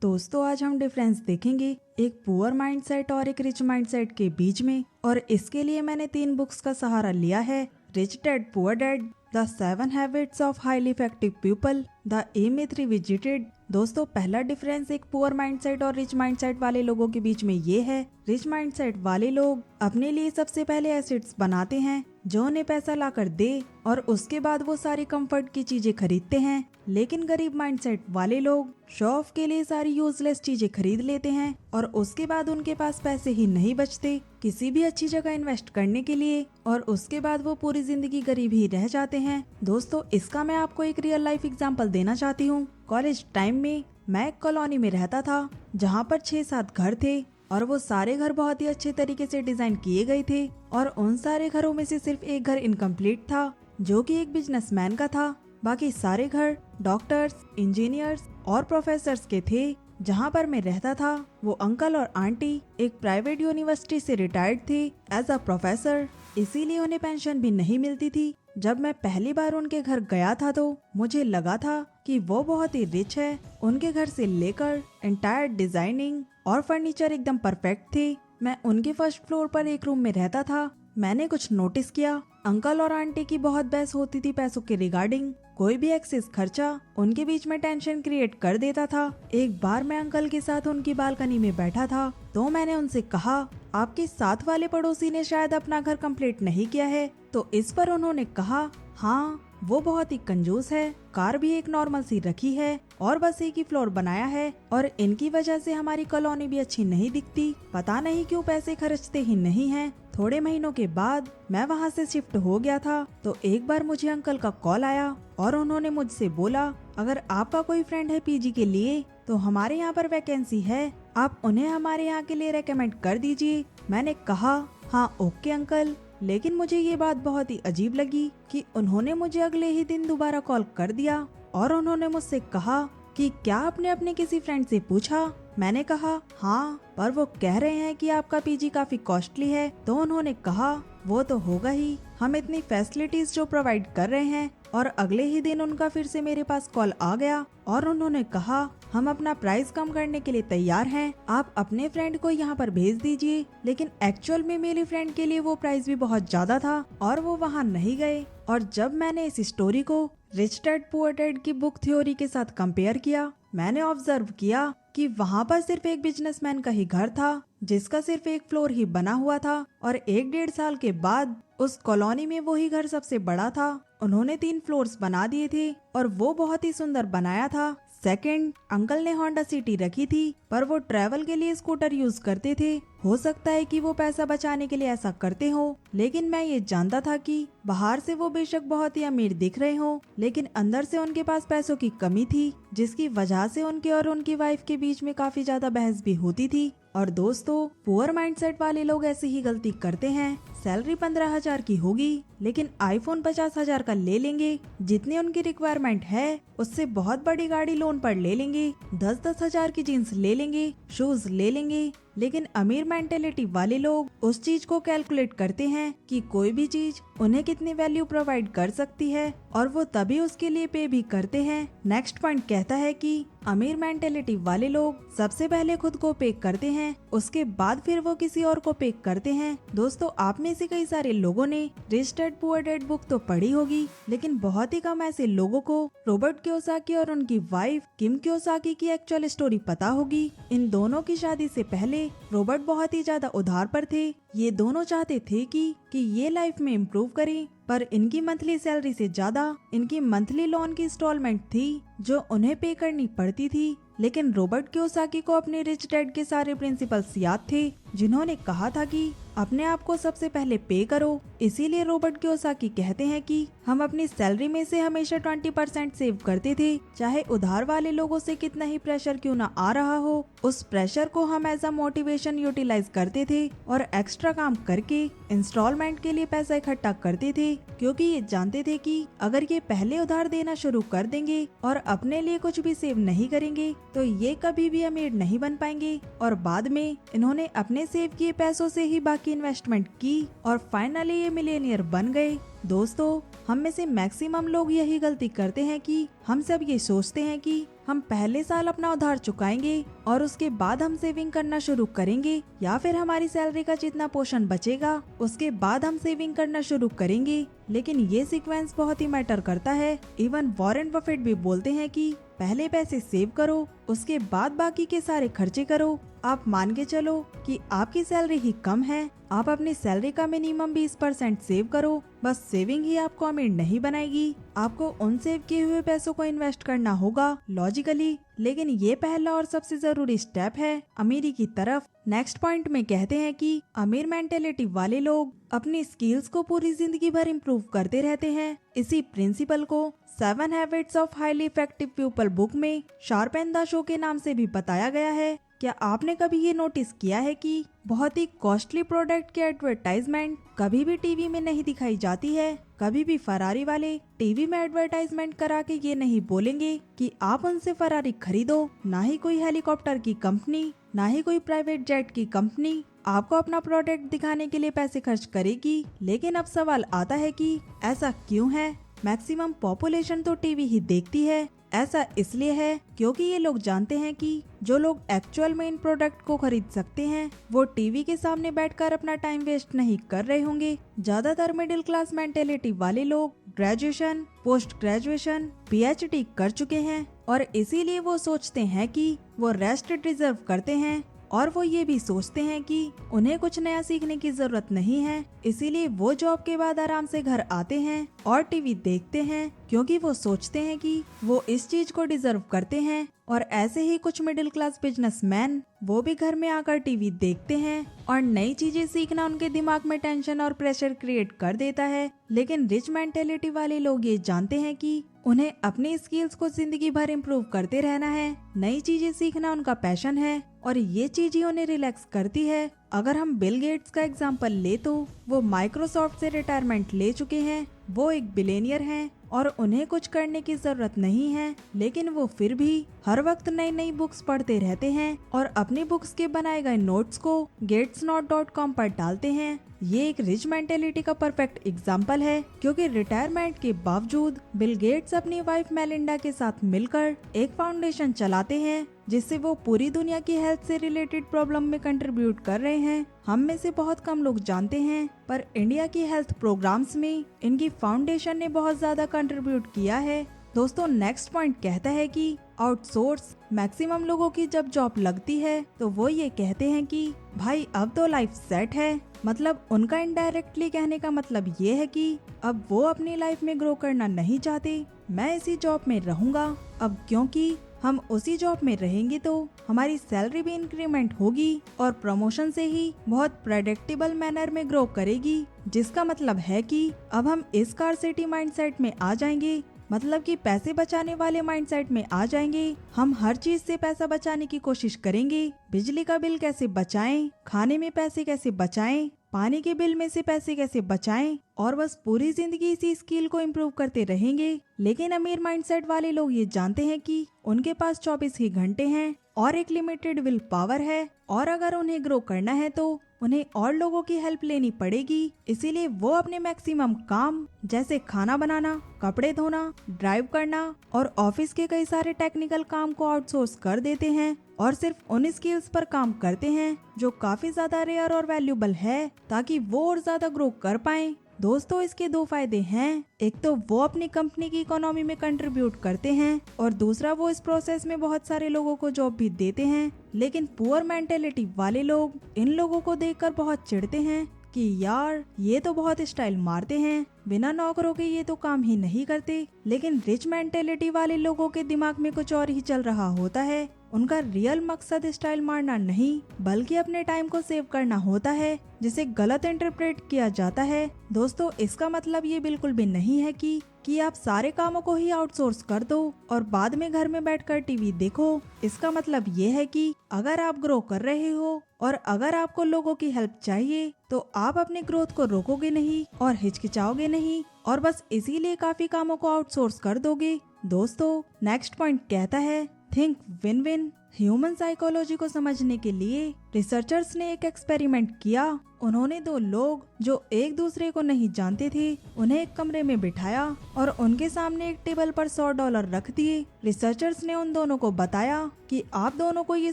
दोस्तों आज हम डिफरेंस देखेंगे एक पुअर माइंडसेट और एक रिच माइंडसेट के बीच में, और इसके लिए मैंने 3 बुक्स का सहारा लिया है। Rich dad poor dad, the 7 habits of highly effective people, the A myth revisited. दोस्तों पहला डिफरेंस एक पुअर माइंडसेट और रिच माइंडसेट वाले लोगों के बीच में ये है। रिच माइंडसेट वाले लोग अपने लिए सबसे पहले एसेट्स बनाते हैं जो उन्हें पैसा लाकर दे, और उसके बाद वो सारी कंफर्ट की चीजें खरीदते हैं। लेकिन गरीब माइंडसेट वाले लोग शो ऑफ के लिए सारी यूजलेस चीजें खरीद लेते हैं और उसके बाद उनके पास पैसे ही नहीं बचते किसी भी अच्छी जगह इन्वेस्ट करने के लिए, और उसके बाद वो पूरी जिंदगी गरीब ही रह जाते हैं। दोस्तों इसका मैं आपको एक रियल लाइफ एग्जांपल देना चाहती हूँ। कॉलेज टाइम में मैं एक कॉलोनी में रहता था जहाँ पर 6-7 घर थे, और वो सारे घर बहुत ही अच्छे तरीके से डिजाइन किए गए थे, और उन सारे घरों में से सिर्फ एक घर इनकम्प्लीट था जो कि एक बिजनेसमैन का था। बाकी सारे घर डॉक्टर्स, इंजीनियर्स और प्रोफेसर्स के थे। जहाँ पर मैं रहता था वो अंकल और आंटी एक प्राइवेट यूनिवर्सिटी से रिटायर्ड थे एज अ प्रोफेसर, इसीलिए उन्हें पेंशन भी नहीं मिलती थी। जब मैं पहली बार उनके घर गया था तो मुझे लगा था कि वो बहुत ही रिच है। उनके घर से लेकर एंटायर डिजाइनिंग और फर्नीचर एकदम परफेक्ट थे। मैं उनके फर्स्ट फ्लोर पर एक रूम में रहता था। मैंने कुछ नोटिस किया, अंकल और आंटी की बहुत बहस होती थी पैसों के रिगार्डिंग। कोई भी एक्सेस खर्चा उनके बीच में टेंशन क्रिएट कर देता था। एक बार मैं अंकल के साथ उनकी बालकनी में बैठा था तो मैंने उनसे कहा, आपके साथ वाले पड़ोसी ने शायद अपना घर कंप्लीट नहीं किया है। तो इस पर उन्होंने कहा, हाँ वो बहुत ही कंजूस है, कार भी एक नॉर्मल सी रखी है और बस एक ही फ्लोर बनाया है, और इनकी वजह से हमारी कॉलोनी भी अच्छी नहीं दिखती। पता नहीं क्यों पैसे खर्चते ही नहीं हैं। थोड़े महीनों के बाद मैं वहाँ से शिफ्ट हो गया था तो एक बार मुझे अंकल का कॉल आया और उन्होंने मुझसे बोला, अगर आपका कोई फ्रेंड है पीजी के लिए तो हमारे यहाँ पर वैकेंसी है, आप उन्हें हमारे यहाँ के लिए रेकमेंड कर दीजिए। मैंने कहा, हाँ ओके अंकल। लेकिन मुझे ये बात बहुत ही अजीब लगी कि उन्होंने मुझे अगले ही दिन दोबारा कॉल कर दिया और उन्होंने मुझसे कहा कि क्या आपने अपने किसी फ्रेंड से पूछा। मैंने कहा हाँ, पर वो कह रहे हैं कि आपका पीजी काफी कॉस्टली है। तो उन्होंने कहा, वो तो होगा ही, हम इतनी फैसिलिटीज जो प्रोवाइड कर रहे हैं। और अगले ही दिन उनका फिर से मेरे पास कॉल आ गया और उन्होंने कहा, हम अपना प्राइस कम करने के लिए तैयार हैं, आप अपने फ्रेंड को यहाँ पर भेज दीजिए। लेकिन एक्चुअल में मेरी फ्रेंड के लिए वो प्राइस भी बहुत ज्यादा था और वो वहाँ नहीं गए। और जब मैंने इस स्टोरी को रिच डैड पुअर डैड की बुक थ्योरी के साथ कंपेयर किया, मैंने ऑब्जर्व किया कि वहाँ पर सिर्फ एक बिजनेसमैन का ही घर था जिसका सिर्फ एक फ्लोर ही बना हुआ था, और 1-1.5 साल के बाद उस कॉलोनी में वही घर सबसे बड़ा था। उन्होंने 3 फ्लोर्स बना दिए थे और वो बहुत ही सुंदर बनाया था। सेकंड, अंकल ने होंडा सिटी रखी थी पर वो ट्रैवल के लिए स्कूटर यूज करते थे। हो सकता है कि वो पैसा बचाने के लिए ऐसा करते हो, लेकिन मैं ये जानता था कि बाहर से वो बेशक बहुत ही अमीर दिख रहे हो, लेकिन अंदर से उनके पास पैसों की कमी थी, जिसकी वजह से उनके और उनकी वाइफ के बीच में काफी ज्यादा बहस भी होती थी। और दोस्तों पुअर माइंडसेट वाले लोग ऐसी ही गलती करते हैं। सैलरी 15,000 की होगी लेकिन आईफोन 50,000 का ले लेंगे। जितनी उनकी रिक्वायरमेंट है उससे बहुत बड़ी गाड़ी लोन पर ले लेंगे, 10-10 हजार की जीन्स ले लेंगे, शूज ले लेंगे। लेकिन अमीर मेंटेलिटी वाले लोग उस चीज को कैलकुलेट करते हैं कि कोई भी चीज उन्हें कितनी वैल्यू प्रोवाइड कर सकती है और वो तभी उसके लिए पे भी करते हैं। नेक्स्ट पॉइंट कहता है कि अमीर मेंटेलिटी वाले लोग सबसे पहले खुद को पे करते हैं, उसके बाद फिर वो किसी और को पे करते हैं। दोस्तों आप में से कई सारे लोगों ने rich dad poor dad book तो पढ़ी होगी, लेकिन बहुत ही कम ऐसे लोगों को रॉबर्ट कियोसाकी और उनकी वाइफ किम कियोसाकी की एक्चुअल स्टोरी पता होगी। इन दोनों की शादी से पहले रॉबर्ट बहुत ही ज्यादा उधार पर थे। ये दोनों चाहते थे कि ये लाइफ में इम्प्रूव करें, पर इनकी मंथली सैलरी से ज्यादा इनकी मंथली लोन की इंस्टॉलमेंट थी जो उन्हें पे करनी पड़ती थी। लेकिन रॉबर्ट कियोसाकी को अपने रिच डैड के सारे प्रिंसिपल्स याद थे जिन्होंने कहा था कि अपने आप को सबसे पहले पे करो। इसीलिए रॉबर्ट कियोसाकी कहते हैं कि हम अपनी सैलरी में से हमेशा 20% सेव करते थे, चाहे उधार वाले लोगों से कितना ही प्रेशर क्यों ना आ रहा हो। उस प्रेशर को हम एज अ मोटिवेशन यूटिलाइज करते थे और एक्स्ट्रा काम करके इंस्टॉलमेंट के लिए पैसा इकट्ठा करते थे, क्योंकि ये जानते थे कि अगर ये पहले उधार देना शुरू कर देंगे और अपने लिए कुछ भी सेव नहीं करेंगे तो ये कभी भी अमीर नहीं बन पाएंगे। और बाद में इन्होंने अपने सेव किए पैसों से ही बाकी इन्वेस्टमेंट की और फाइनली ये मिलियनियर बन गए। दोस्तों हम में से मैक्सिमम लोग यही गलती करते हैं कि हम सब ये सोचते हैं कि हम पहले साल अपना उधार चुकाएंगे और उसके बाद हम सेविंग करना शुरू करेंगे, या फिर हमारी सैलरी का जितना पोर्शन बचेगा उसके बाद हम सेविंग करना शुरू करेंगे। लेकिन ये सीक्वेंस बहुत ही मैटर करता है। इवन वॉरेन बफेट भी बोलते हैं कि पहले पैसे सेव करो, उसके बाद बाकी के सारे खर्चे करो। आप मान के चलो कि आपकी सैलरी ही कम है, आप अपनी सैलरी का मिनिमम 20% सेव करो। बस सेविंग ही आपको अमीर नहीं बनाएगी, आपको उन सेव किए हुए पैसों को इन्वेस्ट करना होगा लॉजिकली। लेकिन ये पहला और सबसे जरूरी स्टेप है अमीरी की तरफ। नेक्स्ट पॉइंट में कहते हैं कि अमीर मेंटेलिटी वाले लोग अपनी स्किल्स को पूरी जिंदगी भर इम्प्रूव करते रहते हैं। इसी प्रिंसिपल को 7 habits of highly effective people book में शार्प एंड द शो के नाम से भी बताया गया है। क्या आपने कभी ये नोटिस किया है कि बहुत ही कॉस्टली प्रोडक्ट की एडवर्टाइजमेंट कभी भी टीवी में नहीं दिखाई जाती है? कभी भी फरारी वाले टीवी में एडवर्टाइजमेंट करा के ये नहीं बोलेंगे कि आप उनसे फरारी खरीदो। ना ही कोई हेलीकॉप्टर की कंपनी, ना ही कोई प्राइवेट जेट की कंपनी आपको अपना प्रोडक्ट दिखाने के लिए पैसे खर्च करेगी। लेकिन अब सवाल आता है कि ऐसा क्यों है? मैक्सिमम पॉपुलेशन तो टीवी ही देखती है। ऐसा इसलिए है क्योंकि ये लोग जानते हैं कि जो लोग एक्चुअल में इन प्रोडक्ट को खरीद सकते हैं वो टीवी के सामने बैठकर अपना टाइम वेस्ट नहीं कर रहे होंगे। ज्यादातर मिडिल क्लास मेंटेलिटी वाले लोग ग्रेजुएशन, पोस्ट ग्रेजुएशन, PhD कर चुके हैं और इसीलिए वो सोचते हैं कि वो रेस्ट डिजर्व करते हैं और वो ये भी सोचते हैं कि उन्हें कुछ नया सीखने की जरूरत नहीं है। इसीलिए वो जॉब के बाद आराम से घर आते हैं और टीवी देखते हैं क्योंकि वो सोचते हैं कि वो इस चीज को डिजर्व करते हैं। और ऐसे ही कुछ मिडिल क्लास बिजनेसमैन वो भी घर में आकर टीवी देखते हैं और नई चीजें सीखना उनके दिमाग में टेंशन और प्रेशर क्रिएट कर देता है। लेकिन रिच मेंटेलिटी वाले लोग ये जानते हैं कि उन्हें अपनी स्किल्स को जिंदगी भर इम्प्रूव करते रहना है। नई चीजें सीखना उनका पैशन है और ये चीजें उन्हें रिलैक्स करती है। अगर हम बिल गेट्स का एग्जांपल ले तो वो माइक्रोसॉफ्ट से रिटायरमेंट ले चुके हैं। वो एक बिलियनियर हैं और उन्हें कुछ करने की जरूरत नहीं है, लेकिन वो फिर भी हर वक्त नई नई बुक्स पढ़ते रहते हैं और अपनी बुक्स के बनाए गए नोट्स को GetSnote.com पर डालते हैं। ये एक रिच मेंटेलिटी का परफेक्ट एग्जाम्पल है क्योंकि रिटायरमेंट के बावजूद बिल गेट्स अपनी वाइफ मेलिंडा के साथ मिलकर एक फाउंडेशन चलाते हैं जिससे वो पूरी दुनिया की हेल्थ से रिलेटेड प्रॉब्लम में कंट्रीब्यूट कर रहे हैं। हम में से बहुत कम लोग जानते हैं पर इंडिया की हेल्थ प्रोग्राम्स में इनकी फाउंडेशन ने बहुत ज्यादा कंट्रीब्यूट किया है। दोस्तों नेक्स्ट पॉइंट कहता है कि आउटसोर्स। मैक्सिमम लोगों की जब जॉब लगती है तो वो ये कहते हैं कि भाई अब तो लाइफ सेट है। मतलब उनका इनडायरेक्टली कहने का मतलब ये है कि अब वो अपनी लाइफ में ग्रो करना नहीं चाहते। मैं इसी जॉब में रहूंगा अब क्योंकि हम उसी जॉब में रहेंगे तो हमारी सैलरी भी इंक्रीमेंट होगी और प्रमोशन से ही बहुत प्रेडिक्टेबल मैनर में ग्रो करेगी, जिसका मतलब है कि अब हम इस स्कार्सिटी माइंडसेट में आ जाएंगे। मतलब कि पैसे बचाने वाले माइंडसेट में आ जाएंगे। हम हर चीज से पैसा बचाने की कोशिश करेंगे। बिजली का बिल कैसे बचाएं, खाने में पैसे कैसे बचाएं, पानी के बिल में से पैसे कैसे बचाएं और बस पूरी जिंदगी इसी स्किल को इम्प्रूव करते रहेंगे। लेकिन अमीर माइंडसेट वाले लोग ये जानते हैं कि उनके पास 24 ही घंटे हैं और एक लिमिटेड विल पावर है और अगर उन्हें ग्रो करना है तो उन्हें और लोगों की हेल्प लेनी पड़ेगी। इसीलिए वो अपने मैक्सिमम काम जैसे खाना बनाना, कपड़े धोना, ड्राइव करना और ऑफिस के कई सारे टेक्निकल काम को आउटसोर्स कर देते हैं और सिर्फ उन स्किल्स पर काम करते हैं जो काफी ज्यादा रेयर और वैल्यूबल है ताकि वो और ज्यादा ग्रो कर पाएं। दोस्तों इसके 2 फायदे हैं। एक तो वो अपनी कंपनी की इकोनॉमी में कंट्रीब्यूट करते हैं और दूसरा वो इस प्रोसेस में बहुत सारे लोगों को जॉब भी देते हैं। लेकिन पुअर मेंटेलिटी वाले लोग इन लोगों को देखकर बहुत चिढ़ते हैं कि यार ये तो बहुत स्टाइल मारते हैं, बिना नौकरों के ये तो काम ही नहीं करते। लेकिन रिच मेंटेलिटी वाले लोगों के दिमाग में कुछ और ही चल रहा होता है। उनका रियल मकसद स्टाइल मारना नहीं बल्कि अपने टाइम को सेव करना होता है, जिसे गलत इंटरप्रेट किया जाता है। दोस्तों इसका मतलब ये बिल्कुल भी नहीं है कि आप सारे कामों को ही आउटसोर्स कर दो और बाद में घर में बैठकर टीवी देखो। इसका मतलब ये है कि अगर आप ग्रो कर रहे हो और अगर आपको लोगों की हेल्प चाहिए तो आप अपने ग्रोथ को रोकोगे नहीं और हिचकिचाओगे नहीं और बस इसीलिए काफी कामों को आउटसोर्स कर दोगे। दोस्तों नेक्स्ट पॉइंट कहता है think win win. Human psychology को समझने के लिए रिसर्चर्स ने एक एक्सपेरिमेंट किया। उन्होंने दो लोग जो एक दूसरे को नहीं जानते थे उन्हें एक कमरे में बिठाया और उनके सामने एक टेबल पर $100 रख दिए। रिसर्चर्स ने उन दोनों को बताया कि आप दोनों को ये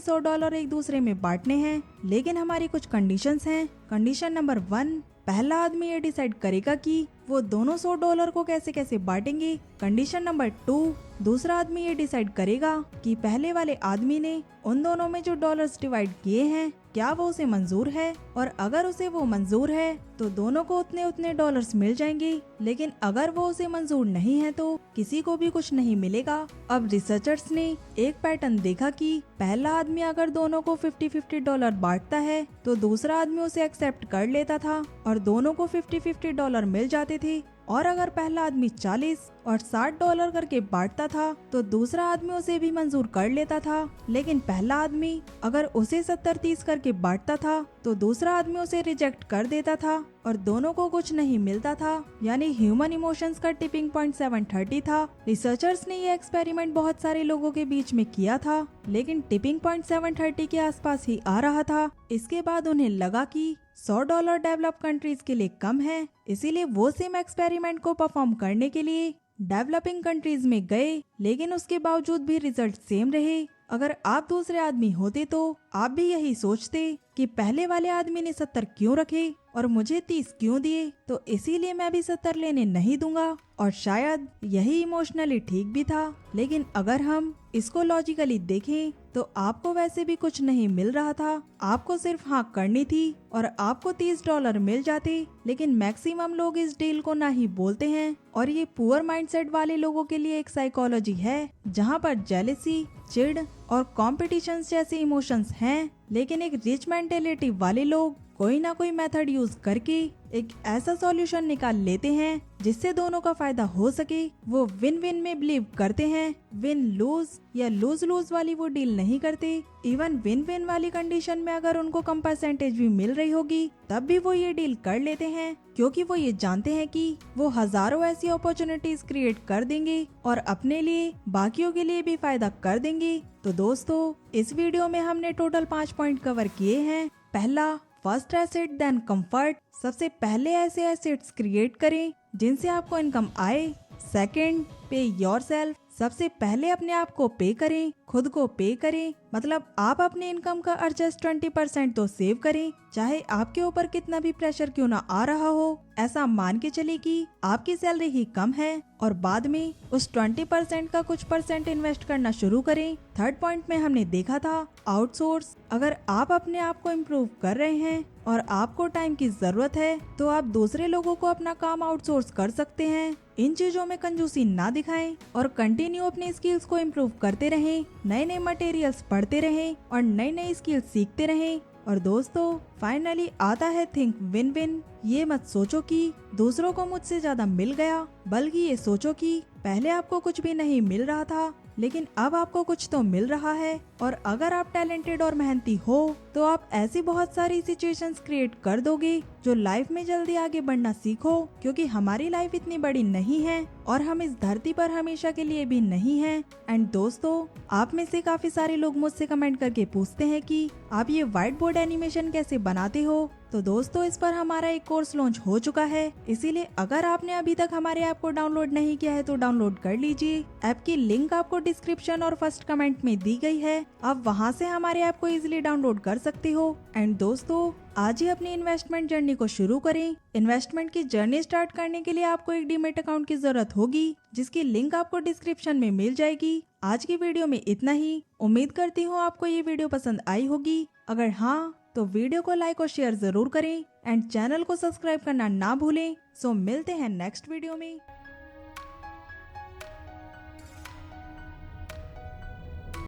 $100 एक दूसरे में बांटने हैं, लेकिन हमारी कुछ कंडीशंस हैं। कंडीशन नंबर 1, पहला आदमी ये डिसाइड करेगा कि वो दोनों $100 को कैसे कैसे बांटेंगे। कंडीशन नंबर 2, दूसरा आदमी ये डिसाइड करेगा कि पहले वाले आदमी ने उन दोनों में जो डॉलर्स डिवाइड किए हैं क्या वो उसे मंजूर है, और अगर उसे वो मंजूर है तो दोनों को उतने उतने डॉलर्स मिल जाएंगे, लेकिन अगर वो उसे मंजूर नहीं है तो किसी को भी कुछ नहीं मिलेगा। अब रिसर्चर्स ने एक पैटर्न देखा कि पहला आदमी अगर दोनों को $50-50 बांटता है तो दूसरा आदमी उसे एक्सेप्ट कर लेता था और दोनों को $50-50 मिल जाते थे। और अगर पहला आदमी 40 और $60 करके बांटता था तो दूसरा आदमी उसे भी मंजूर कर लेता था, लेकिन पहला आदमी अगर उसे 70-30 करके बांटता था तो दूसरा आदमी उसे रिजेक्ट कर देता था और दोनों को कुछ नहीं मिलता था। यानी ह्यूमन इमोशंस का टिपिंग पॉइंट 730 था। रिसर्चर्स ने ये एक्सपेरिमेंट बहुत सारे लोगों के बीच में किया था, लेकिन टिपिंग पॉइंट 730 के आसपास ही आ रहा था। इसके बाद उन्हें लगा कि $100 डेवलप कंट्रीज के लिए कम है, इसीलिए वो सेम एक्सपेरिमेंट को परफॉर्म करने के लिए डेवलपिंग कंट्रीज में गए, लेकिन उसके बावजूद भी रिजल्ट सेम रहे। अगर आप दूसरे आदमी होते तो आप भी यही सोचते कि पहले वाले आदमी ने 70 क्यों रखे और मुझे 30 क्यों दिए, तो इसीलिए मैं भी 70 लेने नहीं दूंगा। और शायद यही इमोशनली ठीक भी था। लेकिन अगर हम इसको लॉजिकली देखें तो आपको वैसे भी कुछ नहीं मिल रहा था, आपको सिर्फ हाँ करनी थी और आपको $30 मिल जाते। लेकिन मैक्सिमम लोग इस डील को ना ही बोलते हैं, और ये पुअर माइंडसेट वाले लोगों के लिए एक साइकोलॉजी है जहाँ पर जेलेसी, चिढ़ और कॉम्पिटिशन जैसे इमोशंस हैं। लेकिन एक रिच मेंटेलिटी वाले लोग कोई ना कोई मेथड यूज करके एक ऐसा सॉल्यूशन निकाल लेते हैं जिससे दोनों का फायदा हो सके। वो विन विन में बिलीव करते हैं, विन लूज या लूज लूज वाली वो डील नहीं करते। इवन विन विन वाली कंडीशन में अगर उनको कम परसेंटेज भी मिल रही होगी तब भी वो ये डील कर लेते हैं, क्योंकि वो ये जानते हैं कि वो हजारों ऐसी अपॉर्चुनिटीज क्रिएट कर देंगे और अपने लिए बाकियों के लिए भी फायदा कर देंगे। तो दोस्तों, इस वीडियो में हमने टोटल 5 पॉइंट कवर किए हैं। पहला, फर्स्ट एसेट देन कंफर्ट। सबसे पहले ऐसे एसेट्स क्रिएट करें जिनसे आपको इनकम आए। सेकंड, पे योरसेल्फ। सबसे पहले अपने आप को पे करें, खुद को पे करें, मतलब आप अपने इनकम का एडजस्ट 20% तो सेव करें, चाहे आपके ऊपर कितना भी प्रेशर क्यों ना आ रहा हो। ऐसा मान के चले कि आपकी सैलरी ही कम है और बाद में उस 20% का कुछ परसेंट इन्वेस्ट करना शुरू करें। थर्ड पॉइंट में हमने देखा था आउटसोर्स। अगर आप अपने आप को इम्प्रूव कर रहे हैं और आपको टाइम की जरूरत है तो आप दूसरे लोगों को अपना काम आउटसोर्स कर सकते हैं। इन चीजों में कंजूसी ना दिखाएं और कंटिन्यू अपने स्किल्स को इम्प्रूव करते रहें, नए नए मटेरियल्स पढ़ते रहें और नई नई स्किल्स सीखते रहें। और दोस्तों, फाइनली आता है थिंक विन विन। ये मत सोचो कि दूसरों को मुझसे ज्यादा मिल गया, बल्कि ये सोचो कि पहले आपको कुछ भी नहीं मिल रहा था लेकिन अब आपको कुछ तो मिल रहा है। और अगर आप टैलेंटेड और मेहनती हो तो आप ऐसी बहुत सारी सिचुएशंस क्रिएट कर दोगे जो लाइफ में जल्दी आगे बढ़ना सीखो, क्योंकि हमारी लाइफ इतनी बड़ी नहीं है और हम इस धरती पर हमेशा के लिए भी नहीं हैं। एंड दोस्तों, आप में से काफी सारे लोग मुझसे कमेंट करके पूछते हैं कि आप ये व्हाइट बोर्ड एनिमेशन कैसे बनाते हो। तो दोस्तों, इस पर हमारा एक कोर्स लॉन्च हो चुका है, इसीलिए अगर आपने अभी तक हमारे ऐप को डाउनलोड नहीं किया है तो डाउनलोड कर लीजिए। ऐप की लिंक आपको डिस्क्रिप्शन और फर्स्ट कमेंट में दी गई है, आप वहां से हमारे ऐप को इजीली डाउनलोड कर सकते हो। एंड दोस्तों, आज ही अपनी इन्वेस्टमेंट जर्नी को शुरू करें। इन्वेस्टमेंट की जर्नी स्टार्ट करने के लिए आपको एक डीमैट अकाउंट की जरूरत होगी, जिसकी लिंक आपको डिस्क्रिप्शन में मिल जाएगी। आज की वीडियो में इतना ही। उम्मीद करती हूँ आपको ये वीडियो पसंद आई होगी। अगर हाँ तो वीडियो को लाइक और शेयर जरूर करें एंड चैनल को सब्सक्राइब करना ना भूलें। सो मिलते हैं नेक्स्ट वीडियो में।